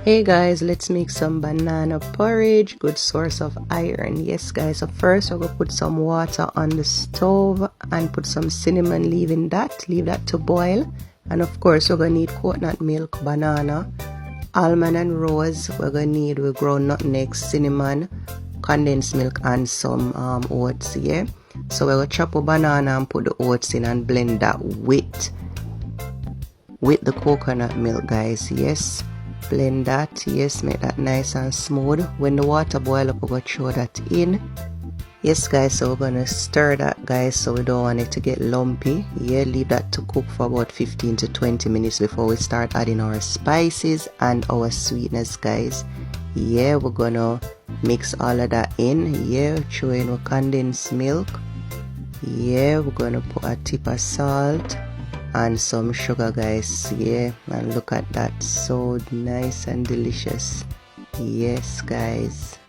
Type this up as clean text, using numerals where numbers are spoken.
Hey guys, let's make some banana porridge, good source of iron. Yes guys, so first we're gonna put some water on the stove and put some cinnamon, leave that to boil. And of course we're gonna need coconut milk, banana, almond and rose. We're gonna need ground nutmeg, cinnamon, condensed milk and some oats. Yeah, so we're gonna chop a banana and put the oats in and blend that with the coconut milk, guys. Yes, blend that. Yes, make that nice and smooth. When the water boil up, we're gonna throw that in. Yes guys, so we're gonna stir that, guys, so we don't want it to get lumpy. Yeah, leave that to cook for about 15 to 20 minutes before we start adding our spices and our sweetness, guys. Yeah, we're gonna mix all of that in. Yeah, throw in our condensed milk. Yeah, we're gonna put a tip of salt and some sugar, guys. Yeah, and look at that, so nice and delicious. Yes guys,